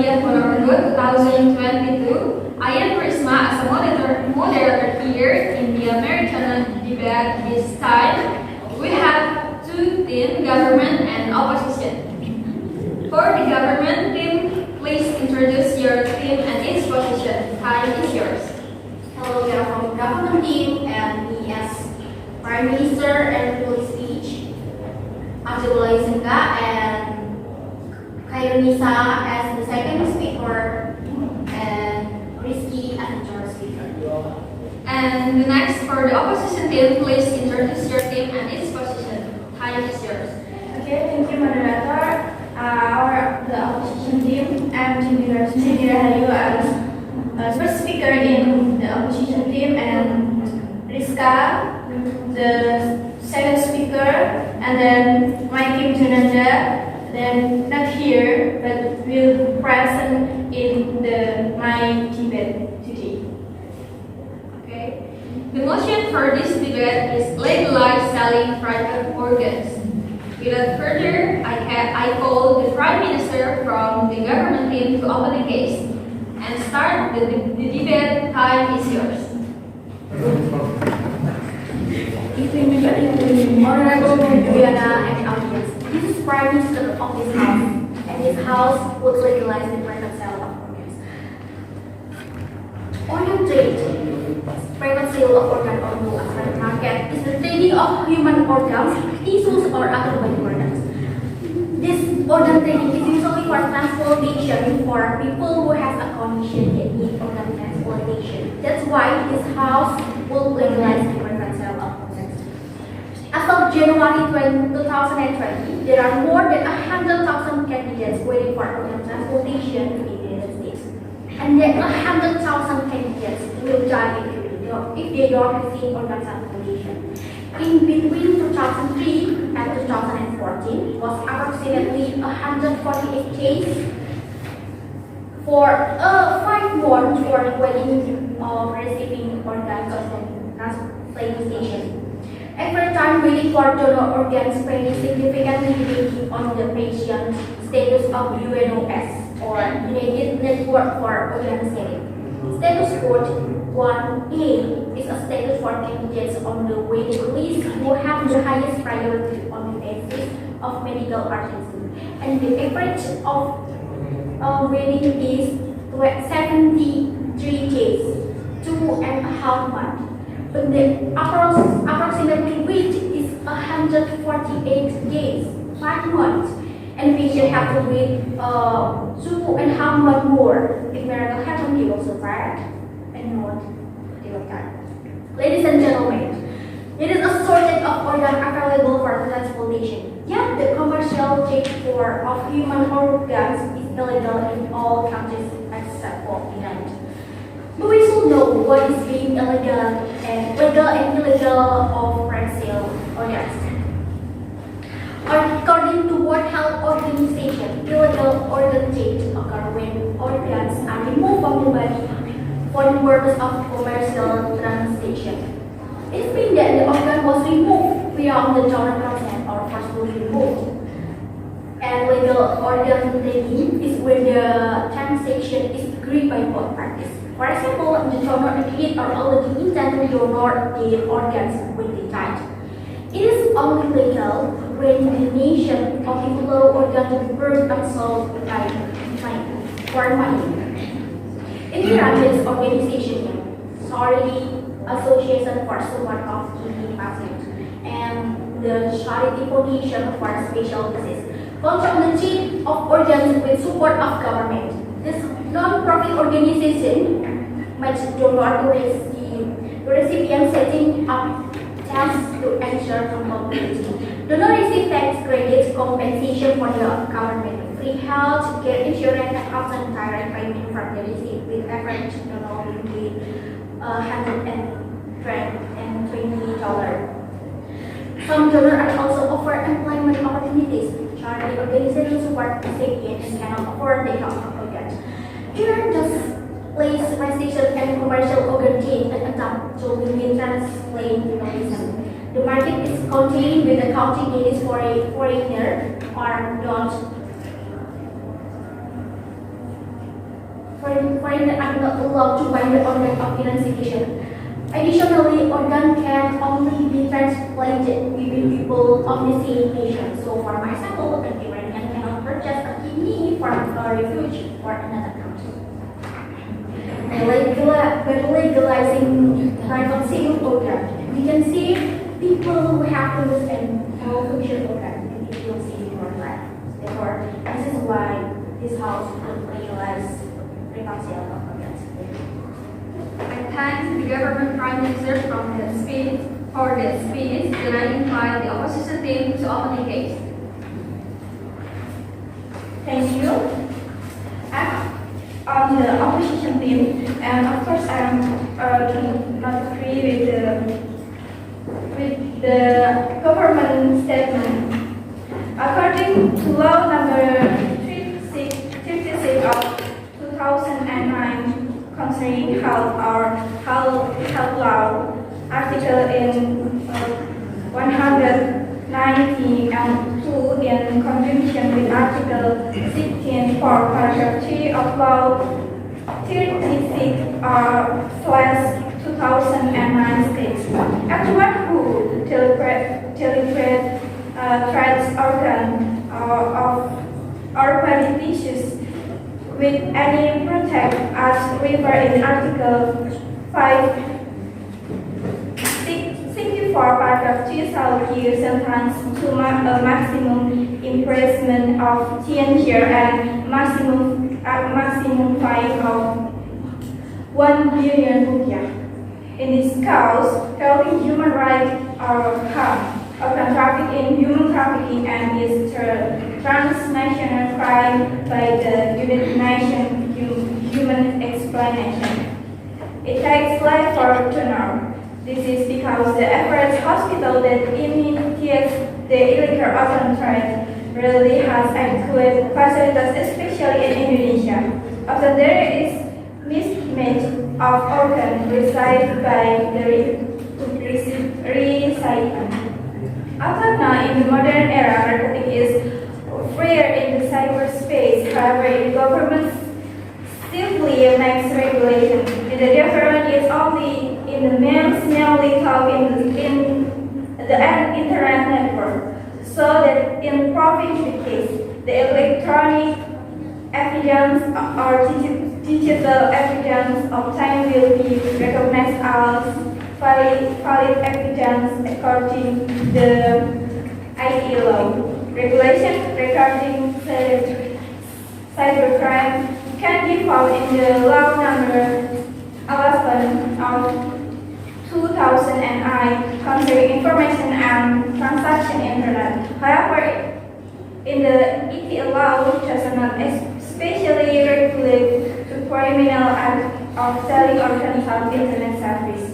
30th November 2022, I am Prisma as a moderator here in the American debate. This time, we have two teams, government and opposition. For the government team, please introduce your team and its position. Time is yours. Hello, we are from government team and me as Prime Minister and Police Speech, legalize and Kairunisa as the second speaker and Rizky as the third speaker. And the next for the opposition team, please introduce your team and its position. Time is yours. Okay, thank you, moderator. The opposition team, I'm Rahayu as first speaker in the opposition team, and Rizka, the second speaker, and then my team Junanda, then not here, but will present in my debate today. Okay. The motion for this debate is legalize selling private organs. Without further, I call the Prime Minister from the government team to open the case and start the debate. Time is yours. Honorable Juliana and audience, this is Prime Minister of this House, and this House would legalize the private sale of organs. Organ trade, private sale of organs on the Australian market, is the trading of human organs, tissues, or other body organs. This organ trading is usually for transplantation for people who have a condition that need organ transplantation. That's why this House will legalize the private sale of organs. As of January 2020, there are more than 100,000 candidates waiting for organ transplantation in the United States. And then 100,000 candidates will die if they don't receive organ transplantation. In between 2003 and 2014, was approximately 148 cases. For 5 months were waiting of receiving organ transplantation. Every time waiting for donor organs may significantly depending on the patient's status of UNOS or United Network for Organ Selling. Status code 1A is a status for candidates on the waiting list who have the highest priority on the basis of medical urgency, and the average of waiting is 73 days, 2.5 months. But the approximately wait is 148 days, 5 months, and we should have to wait 2.5 months more if miracle happens. They will survive and not they will die. Ladies and gentlemen, it is a shortage of organs available for transplantation. Yet the commercial trade of human organs is illegal in all countries except for the United States. But we should know what is being illegal and legal and illegal of sale organs. According to World Health Organization, illegal organ trade occurs when organs are removed from the body for the purpose of commercial transaction. It means that the organ was removed without the donor consent or forcibly removed. And legal organ trading is when the transaction is agreed by both parties. For example, the donor agreed or already intended to donate their organs when they died. It is only legal when the nation of the below organ to be burned and sold for money. In Iran, there is organization, Association for Support of Kidney Patients, and the Charity Foundation for Special Cases, control the chain of organs with support of government. This non-profit organization makes donor to recipient setting up tasks to ensure accountability. Donor receive tax credits, compensation for the government, free health care insurance, and often direct payment from the receipt with average donor between $120. Some donors are also offer employment opportunities. Charity organizations support recipients and cannot afford the health of organs. Iran does place restrictions and commercial organ trade and attempt to limit transplantation. The market is contained with accounting needs for a foreigner or not foreigner are not allowed to buy the organ of transplantation. Additionally, organ can only be transplanted between people of the same nation. So, for example, an Iranian cannot purchase a kidney from a refugee for another country. By legalizing private sale organ, we can see people who have those and malfunction organ, and it will save more life. Therefore, this is why this house will legalize private sale of organs. I thank the government prime minister from the speech for the speech that I invite the opposition team to open the case. Thank you. On the opposition team, and of course I'm not agree with the government statement. According to law number 56 of 2009 concerning health law, article in 190 and 2 in conjunction with article 16 for paragraph 3 of law 36 /2009 states, everyone who trades organ or body tissues with any product as referred in article 64 paragraph 2 shall be sentenced to a maximum imprisonment of 10 years and maximum fine of 1 billion rupiah. In this cause, helping human rights or harm, organ trafficking, human trafficking, and is transnational crime by the United Nations Human Explanation. It takes life for donor. This is because the average hospital that imitates the illegal organ trade really has adequate facilities, especially in Indonesia. Often there is mismatch of organs received by the recipient. After now, in the modern era, narcotic is freer in the cyberspace. However, the government simply makes regulation. And the difference is only in the mainly talk in the internet network, so that in provincial case, the electronic evidence or digital evidence obtained will be recognized as valid evidence according to the ID law. Regulation regarding cybercrime can be found in the law number 11 of 2009 concerning information and transaction internet. However, in the ET law, does not especially regulate the criminal act of selling or consumpting internet service.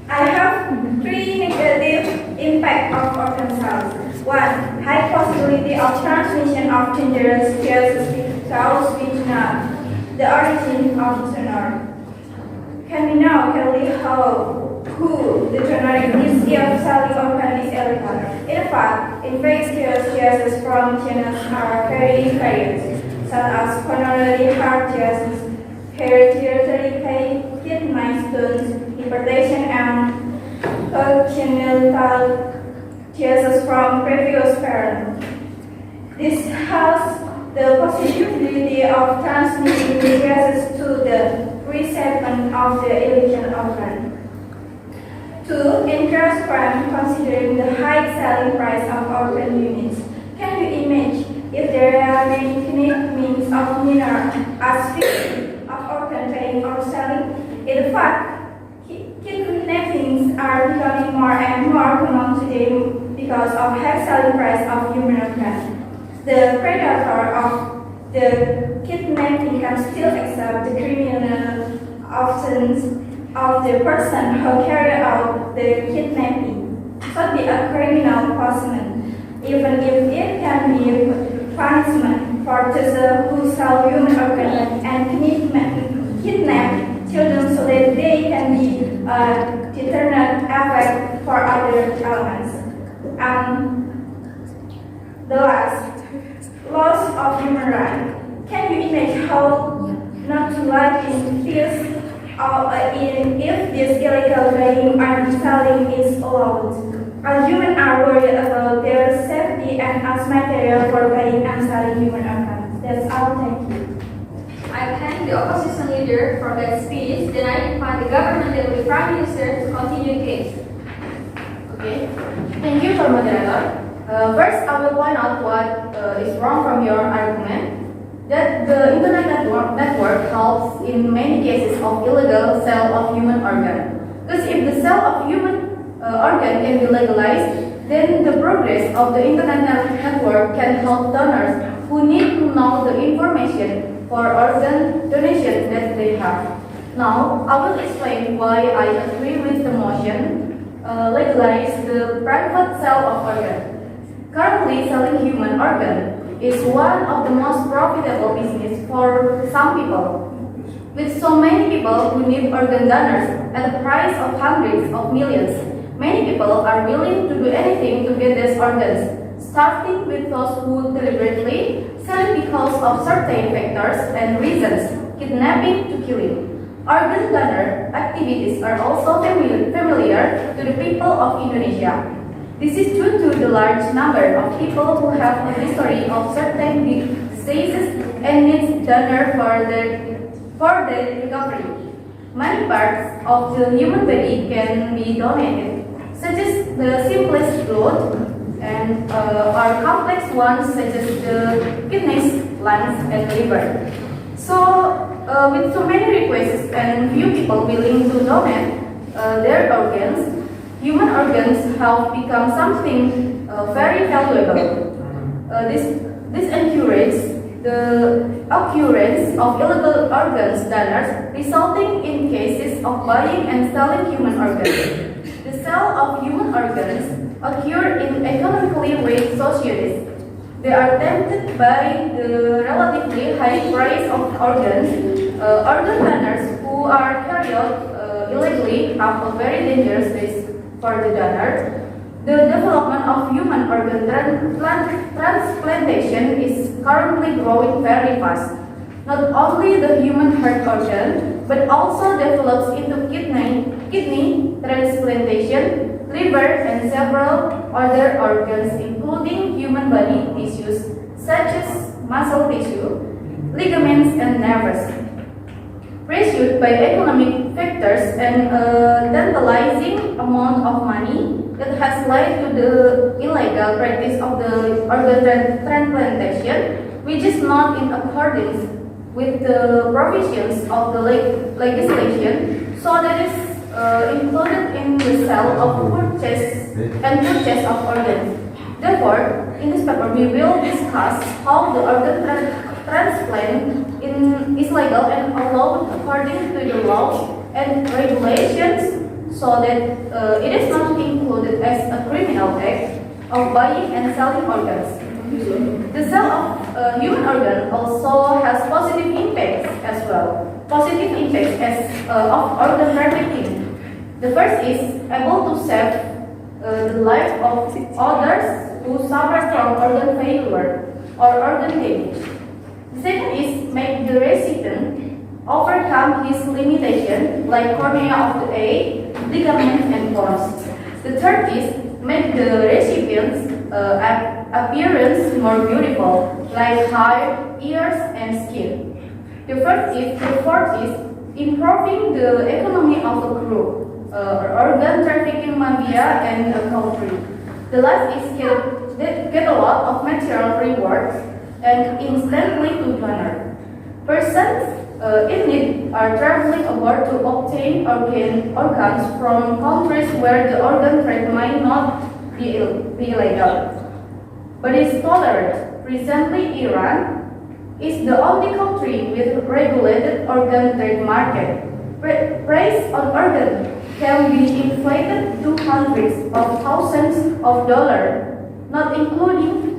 I have 3 negative impacts of organ sales. 1. High possibility of transmission of dangerous diseases those which not the origin of the donor. Can we know clearly who the donor is if selling organ is illegal? In fact, infectious diseases from genus are very various, such as coronary heart disease, hereditary kidney stones, hypertension, and congenital diseases from previous parents. This has the possibility of transmitting diseases to the recipient of the illegal organ. 2. Increased crime considering the high selling price of organ units. Can you imagine if there are many means of minor as fixing of organ buying or selling? In fact, kidnappings are becoming more and more common today because of high selling price of human organs. The predator of the kidnapping can still accept the criminal offense of the person who carried out the kidnapping. Should be a criminal punishment, even if it can be punishment for those who sell human organs and kidnap children so that they can be a deterrent effect for other elements. The last, loss of human rights. Can you imagine how what is this if this illegal buying and selling is allowed. Humans are worried about their safety and as material for buying and selling human organs. That's all. Thank you. I thank the opposition leader for that speech. Then I invite the government deputy prime minister to continue the case. Okay, thank you for moderator. First, I will point out what is wrong from your argument. That the internet network helps in many cases of illegal sale of human organ. Because if the sale of human organ can be legalized, then the progress of the internet network can help donors who need to know the information for organ donation that they have. Now, I will explain why I agree with the motion legalize the private sale of organ. Currently, selling human organ is one of the most profitable business for some people. With so many people who need organ donors at a price of hundreds of millions, many people are willing to do anything to get these organs, starting with those who deliberately sell because of certain factors and reasons, kidnapping to killing. Organ donor activities are also familiar to the people of Indonesia. This is due to the large number of people who have a history of certain diseases and needs donor for their recovery. Many parts of the human body can be donated, such as the simplest blood and or complex ones such as the kidneys, lungs, and liver. So, with so many requests and few people willing to donate their organs, human organs have become something very valuable. This encourages the occurrence of illegal organs donors, resulting in cases of buying and selling human organs. The sale of human organs occur in economically weak societies. They are tempted by the relatively high price of organs. Organ donors who are carried out illegally have a very dangerous risk for the donor. The development of human organ transplantation is currently growing very fast. Not only the human heart organ, but also develops into kidney transplantation, liver, and several other organs, including human body tissues such as muscle tissue, ligaments, and nerves. Pursued by economic factors and a tantalizing amount of money that has led to the illegal practice of the organ transplantation, which is not in accordance with the provisions of the legislation, so that is included in the sale of purchase of organs. Therefore, in this paper, we will discuss how the organ transplant is legal and allowed according to the law and regulations, so that it is not included as a criminal act of buying and selling organs. The sale of human organ also has positive impacts as well. Positive impacts of organ trafficking. The first is able to save the life of others who suffer from organ failure or organ damage. The second is make the recipient overcome his limitation like cornea of the eye, ligaments, and bones. The third is make the recipient's appearance more beautiful like hair, ears, and skin. The fourth is improving the economy of a group, organ trafficking mafia, and a country. The last is get a lot of material rewards and instantly to donor. Persons in need are traveling abroad to obtain organs from countries where the organ trade might not be illegal, but is tolerant. Recently, Iran is the only country with regulated organ trade market. Price on organ can be inflated to hundreds of thousands of dollars, not including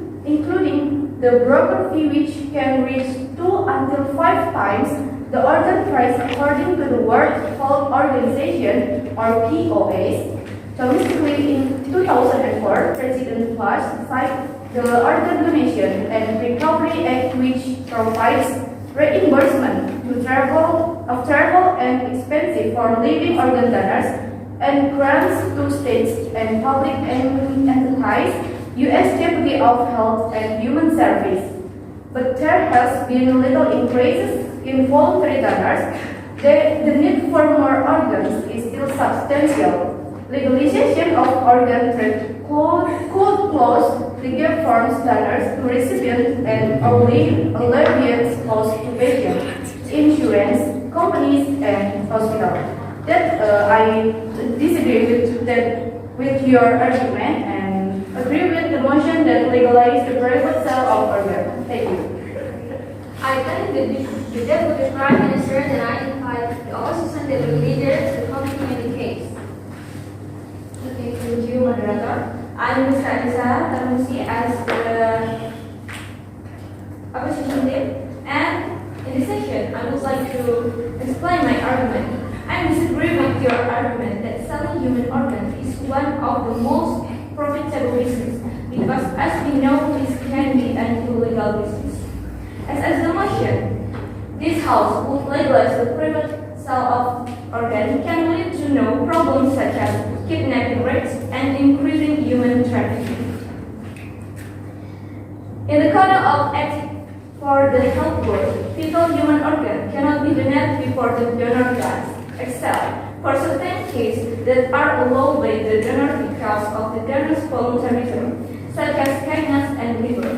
the broker fee, which can reach 2 until 5 times the organ price according to the World Health Organization or POS. Domestically, in 2004, President Bush signed the Organ Donation and Recovery Act, which provides reimbursement of travel and expenses for living organ donors, and grants to states and public entities, THW of Health and Human Service. But there has been little increases in voluntary donors. The need for more organs is still substantial. Legalization of organ trade could close the gap from donors to recipients and alleviate costs to patients, insurance companies, and hospitals. That I disagree with your argument and agree with the motion that legalize the private sale of organs. Thank you. I thank the Deputy Prime Minister and I invite the opposition deputy leader to continue the case. Okay, thank you, moderator. I'm Ms. Raisa Tarmusi as the opposition leader, and in this session, I would like to explain my argument. I disagree with your argument that selling human organs is one of the most profitable business because, as we know, this can be an illegal business. As the motion, this House would legalize the private sale of organs can lead to no problems such as kidnapping rates and increasing human trafficking. In the Code of Ethics for the Health Board, fetal human organ cannot be donated before the donor dies, except for certain cases that are allowed by the donor because of the donor's voluntarism, such as kidneys and liver.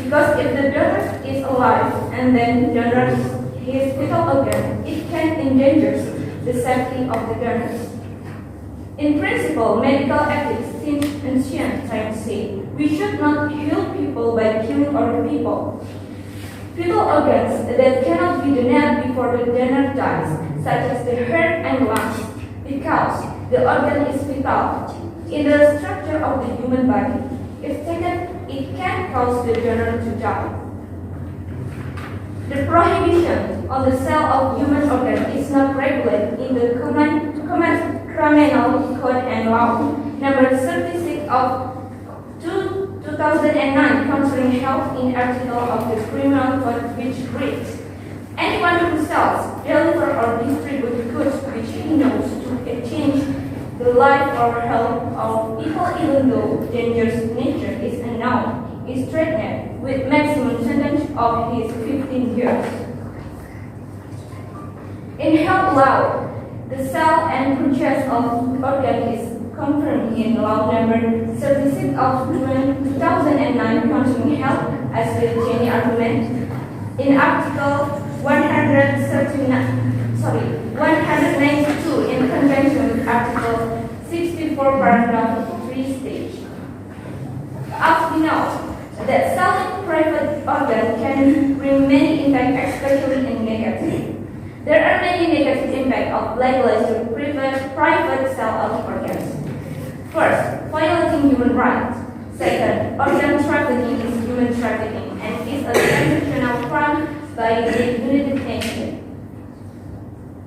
Because if the donor is alive and then donors his fetal organ, it can endanger the safety of the donors. In principle, medical ethics since ancient times say we should not heal people by killing other people. Fetal organs that cannot be donated before the donor dies, such as the heart and lungs, because the organ is vital in the structure of the human body. If taken, it can cause the donor to die. The prohibition on the sale of human organs is not regulated in the Criminal Code and Law number 36 of 2009 concerning health in article of the Criminal Code, which reads, anyone who sells, delivers, or distributes goods which he knows to exchange the life or health of people even though dangerous nature is unknown, is threatened with maximum sentence of his 15 years. In health law, the sale and purchase of organs is confirmed in law number 36 of 2009 concerning health as the Jenny argument. In article 192 in conjunction with article 64 paragraph 3 stage. As we know, that selling private organs can bring many impacts, especially in negative. There are many negative impacts of legalizing private sale of organs. First, violating human rights. Second, organ trafficking is human trafficking and is a constitutional crime by the United Nations.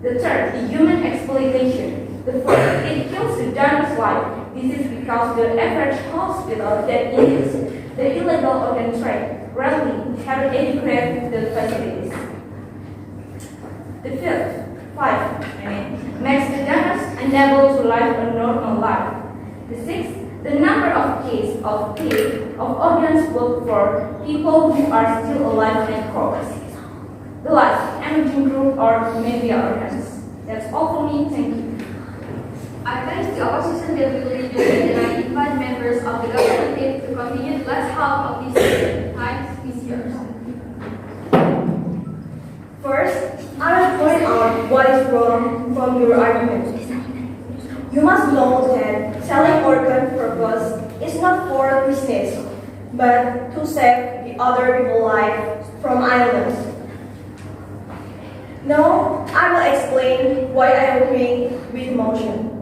The third, the human exploitation. The fourth, it kills the donor's life. This is because the average hospital that is the illegal organ trade rarely have adequate the facilities. The fifth, makes the donors unable to live a normal life. The sixth, the number of cases of theft of organs work for people who are still alive and corpse. The last, emerging group or media organs. That's all for me. Thank you. I thank the opposition deputy leader and I invite members of the government team to continue the last half of this session. Time is yours. First, I will point out what is wrong from your argument. You must know that selling organ purpose is not for business, but to save the other people's life from illness. Now, I will explain why I agree with motion.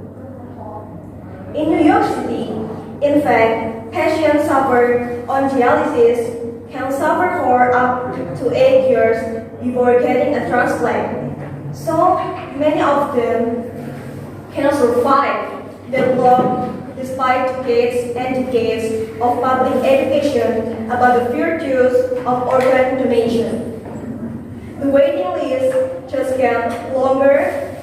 In New York City, in fact, patients suffer on dialysis can suffer for up to 8 years before getting a transplant. So many of them cannot survive the long despite decades and decades of public education about the virtues of organ donation. The waiting list just gets longer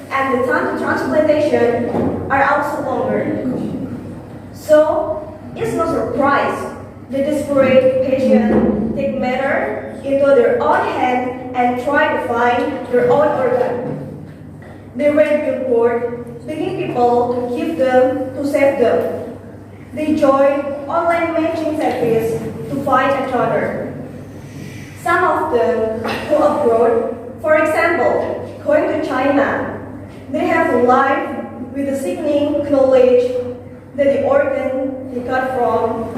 and the time to transplantation are also longer. So it's no surprise the desperate patients take matter into their own hands and try to find their own organ. They read billboards begging people to give them to save them. They join online matching service to find a donor. Some of them go abroad, for example, going to China. They have a life with the sickening knowledge that the organ they got from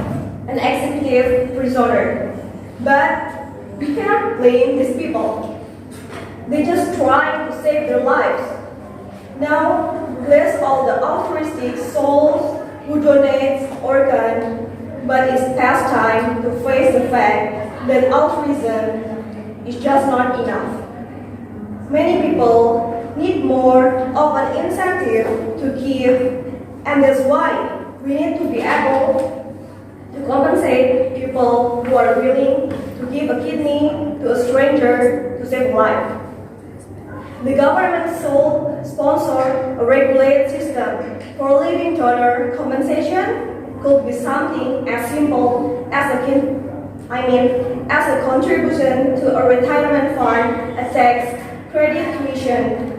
an executive prisoner. But we cannot blame these people. They just try to save their lives. Now, bless all the altruistic souls who donate organs, but it's past time to face the fact that altruism is just not enough. Many people need more of an incentive to give, and that's why we need to be able to compensate people who are willing to give a kidney to a stranger to save life. The government should sponsor a regulated system for living donor compensation. Could be something as simple as as a contribution to a retirement fund, a tax credit tuition,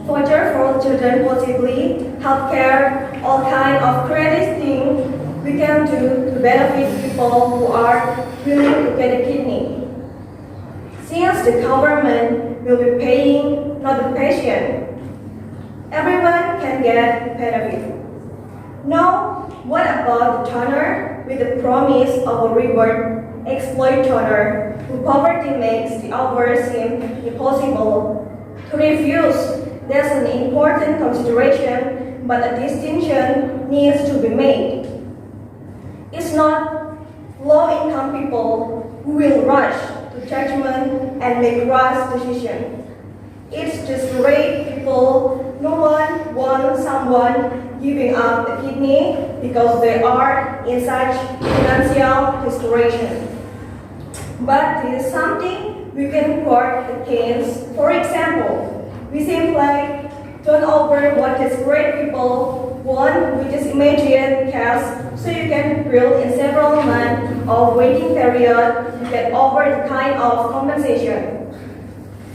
voucher for children, possibly healthcare, all kind of credit things we can do to benefit people who are willing to get a kidney. Since the government will be paying, not the patient, everyone can get benefit. Now, what about the donor with the promise of a reward? Exploit donor who poverty makes the offer seem impossible. To refuse, there's an important consideration, but a distinction needs to be made. It's not low-income people who will rush to judgment and make rash decisions. It's desperate people. No one wants someone giving up a kidney because they are in such financial desperation. But this is something we can guard against. For example, we simply don't offer what desperate people want, which is immediate cash, so you can build in several months of waiting period to get over the kind of compensation.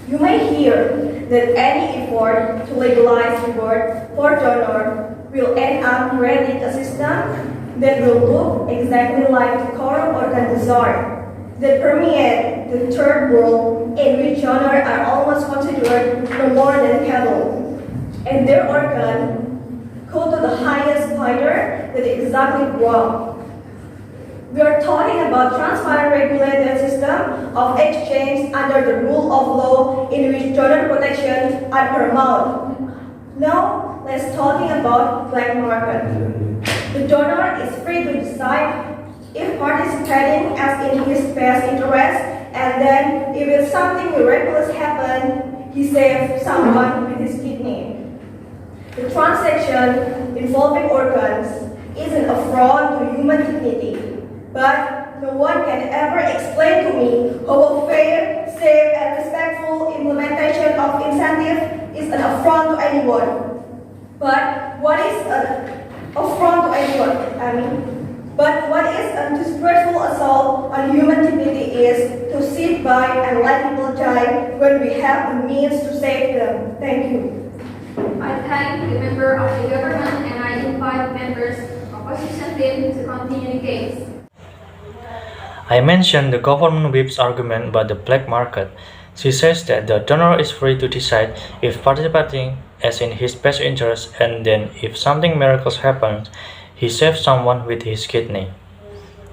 You may hear that any effort to legalize reward for donor will end up creating a system that will look exactly like the core organ disorder that permeate the third world, in which donors are almost considered no more than cattle, and their organ go to the highest bidder that is exactly wrong. We are talking about transparent regulated system of exchange under the rule of law in which donor protection are paramount. Now, let's talking about black market. The donor is free to decide if participating as in his best interest, and then if something miraculous happens, he saves someone with his kidney. The transaction involving organs is an affront to human dignity, but no one can ever explain to me how a fair, safe, and respectful implementation of incentive is an affront to anyone. But what is an affront to anyone? But what is a disgraceful assault on human dignity is to sit by and let people die when we have the means to save them. Thank you. I thank the member of the government and I invite members of opposition team to continue the case. I mentioned the government whip's argument about the black market. She says that the donor is free to decide if participating as in his best interest, and then if something miraculous happens, he saves someone with his kidney.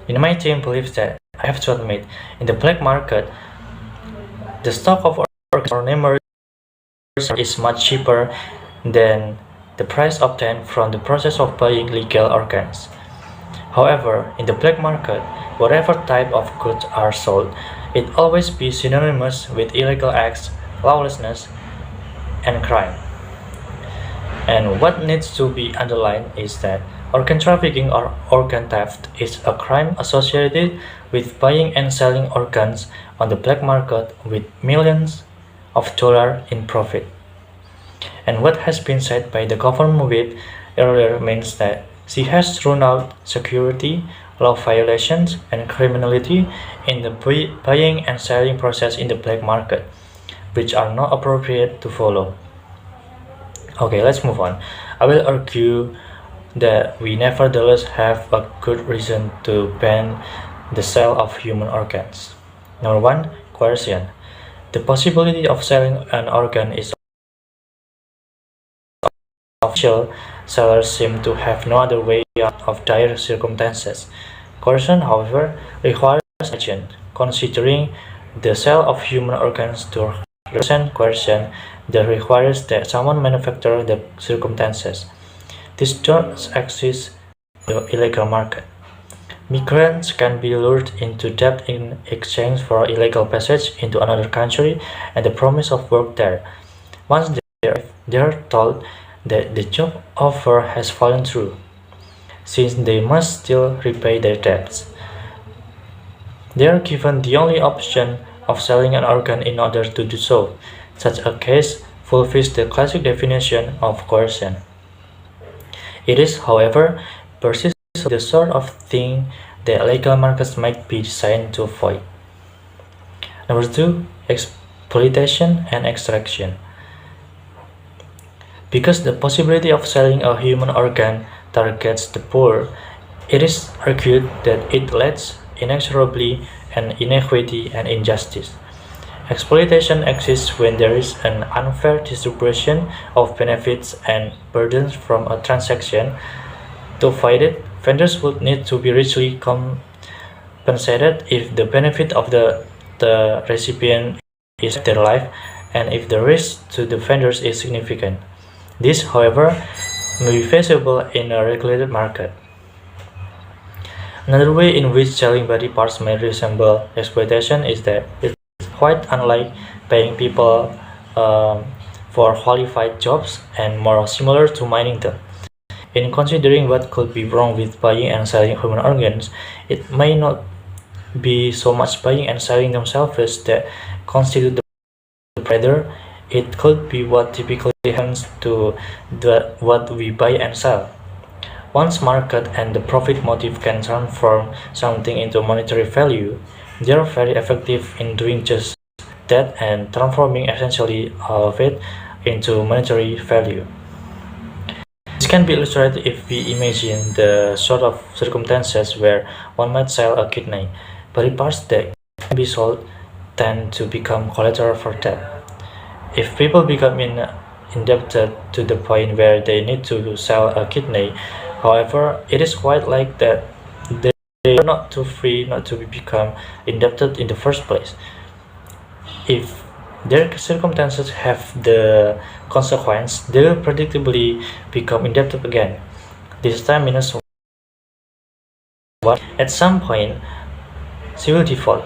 And my team believes that, I have to admit, in the black market, the stock of organs or numerous is much cheaper than the price obtained from the process of buying legal organs. However, in the black market, whatever type of goods are sold, it always be synonymous with illegal acts, lawlessness, and crime. And what needs to be underlined is that organ trafficking or organ theft is a crime associated with buying and selling organs on the black market, with millions of dollar in profit. And what has been said by the government whip earlier means that she has thrown out security, law violations, and criminality in the buying and selling process in the black market, which are not appropriate to follow. Okay, let's move on. I will argue that we nevertheless have a good reason to ban the sale of human organs. Number one, coercion. The possibility of selling an organ is official. Sellers seem to have no other way out of dire circumstances. Coercion, however, requires action, considering the sale of human organs to represent coercion that requires that someone manufacture the circumstances. This does exist in the illegal market. Migrants can be lured into debt in exchange for illegal passage into another country and the promise of work there. Once they are told that the job offer has fallen through, since they must still repay their debts. They are given the only option of selling an organ in order to do so. Such a case fulfills the classic definition of coercion. It is, however, precisely the sort of thing that legal markets might be designed to avoid. Number two, exploitation and extraction. Because the possibility of selling a human organ targets the poor, it is argued that it leads inexorably an inequity and injustice. Exploitation exists when there is an unfair distribution of benefits and burdens from a transaction. To avoid it, vendors would need to be richly compensated if the benefit of the recipient is their life and if the risk to the vendors is significant. This, however, may be feasible in a regulated market. Another way in which selling body parts may resemble exploitation is that it's quite unlike paying people for qualified jobs and more similar to mining them. In considering what could be wrong with buying and selling human organs, it may not be so much buying and selling themselves that constitute the rather it could be what typically happens to what we buy and sell. Once market and the profit motive can transform something into monetary value, they are very effective in doing just that and transforming essentially all of it into monetary value. This can be illustrated if we imagine the sort of circumstances where one might sell a kidney. Body parts that can be sold tend to become collateral for debt. If people become indebted to the point where they need to sell a kidney, however, it is quite like that they are not too free not to become indebted in the first place. If their circumstances have the consequence, they will predictably become indebted again. This time minus one. At some point, she will default.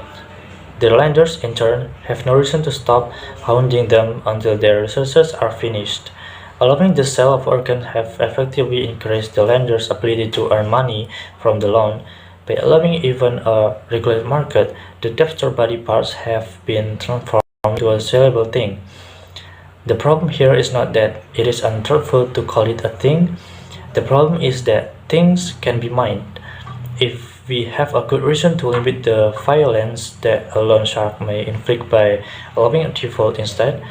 The lenders, in turn, have no reason to stop hounding them until their resources are finished. Allowing the sale of organs have effectively increased the lender's ability to earn money from the loan. By allowing even a regulated market, the debtor body parts have been transformed into a sellable thing. The problem here is not that it is untruthful to call it a thing. The problem is that things can be mined. If we have a good reason to limit the violence that a loan shark may inflict by allowing a default instead,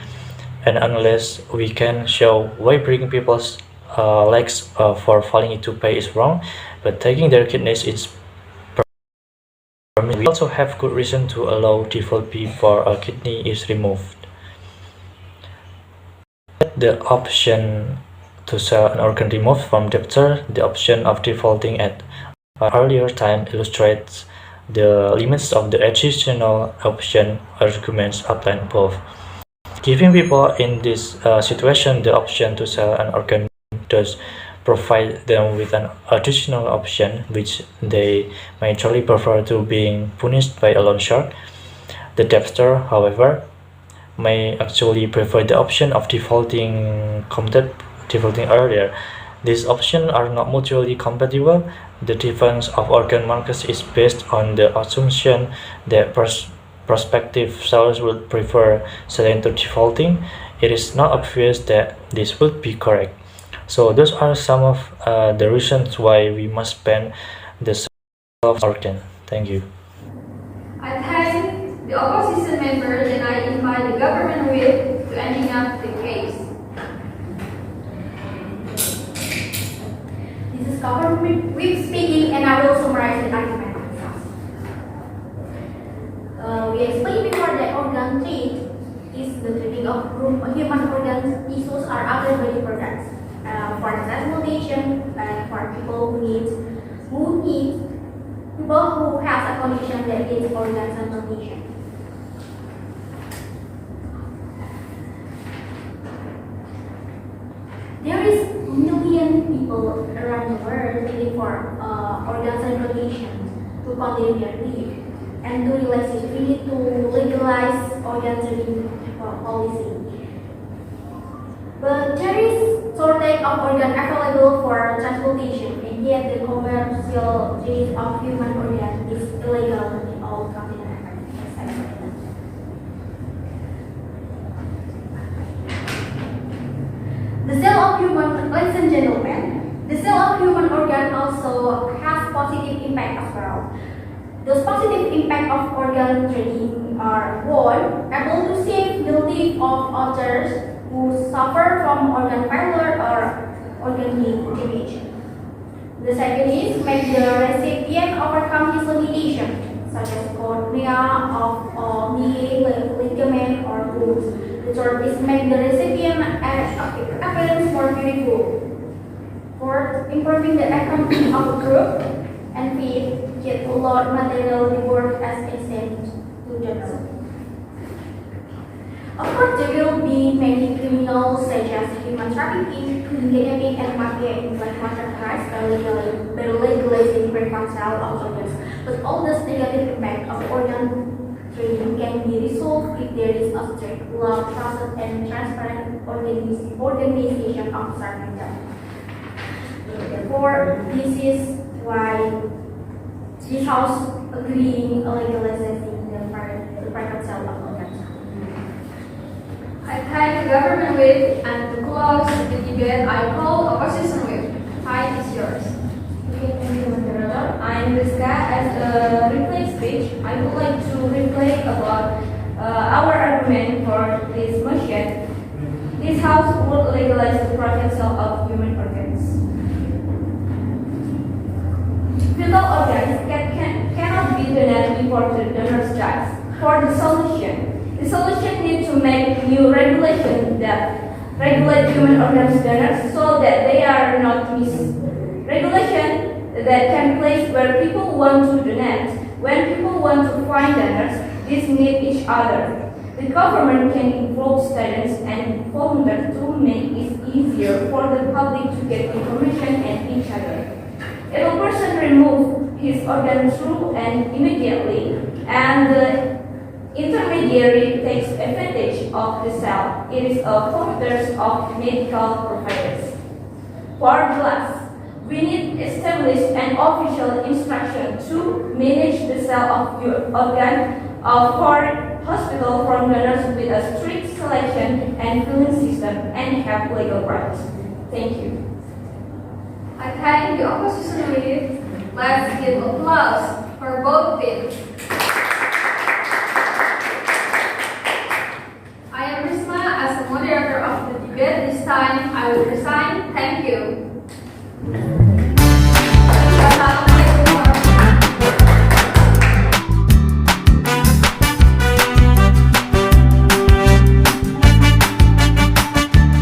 and unless we can show why breaking people's legs for falling into pay is wrong, but taking their kidneys is permitted, we also have good reason to allow default before a kidney is removed. The option to sell an organ removed from debtor, the option of defaulting at an earlier time illustrates the limits of the additional option arguments outlined above. Giving people in this situation the option to sell an organ does provide them with an additional option which they may truly prefer to being punished by a loan shark. The debtor, however, may actually prefer the option of defaulting earlier. These options are not mutually compatible. The difference of organ markets is based on the assumption that prospective sellers would prefer selling to defaulting, it is not obvious that this would be correct. So those are some of the reasons why we must ban the sale of organ. Thank you. I thank the opposition members and I invite the government whip to ending up the case. This is government whip speaking, and I will summarize the argument. We explained before that organ trade is the trading of human organs. Issues are other body products for transplantation and for people who have a condition that needs organ transplantation. There is million people around the world waiting for organ transplantation to continue their life. And to realize it, we need to legalize organ trading policy. But there is shortage of organ available for transplantation, and yet the commercial trade of human organ is illegal in all continents. The sale of human, ladies and gentlemen, the sale of human organ also has positive impact as well. Those positive impact of organ trading are: one, able to save the life of others who suffer from organ failure or organ damage. The second is make the recipient overcome his limitation, such as cornea of knee, ligament, or bones. The third is make the recipient appearance more beautiful. Fourth, improving the economy of the group. And fifth, get a lot of material reward as incentive to donor. Of course, there will be many criminals such as human trafficking, kidnapping, and mafia in black market price by legalizing private sale of organs. But all this negative impact of organ trading can be resolved if there is a strict law, trusted, and transparent organization of serving them. Therefore, this is why this House agreeing legalizing the private sale of organs. I thank the government whip, and to close the debate, I call opposition whip. Time is yours. Okay, thank you, Moderator. I am Rizka. As a replay speech, I would like to replay about our argument for this motion. This House would legalize the private sale of human organs. Fetal organs cannot be donated before the donor's dies. For the solution needs to make new regulations that regulate human organs donors so that they are not missed. Regulation that can place where people want to donate. When people want to find donors, these need each other. The government can involve students and volunteers to make it easier for the public to get information and each other. If a person removes his organ through and immediately, and the intermediary takes advantage of the cell, it is a fault of medical providers. For glass, we need established an official instruction to manage the sale of organ for hospital from donors with a strict selection and filling system and have legal rights. Thank you. I thank the opposition whip. Let's give applause for both teams. I am Risma as the moderator of the debate. This time I will resign. Thank you.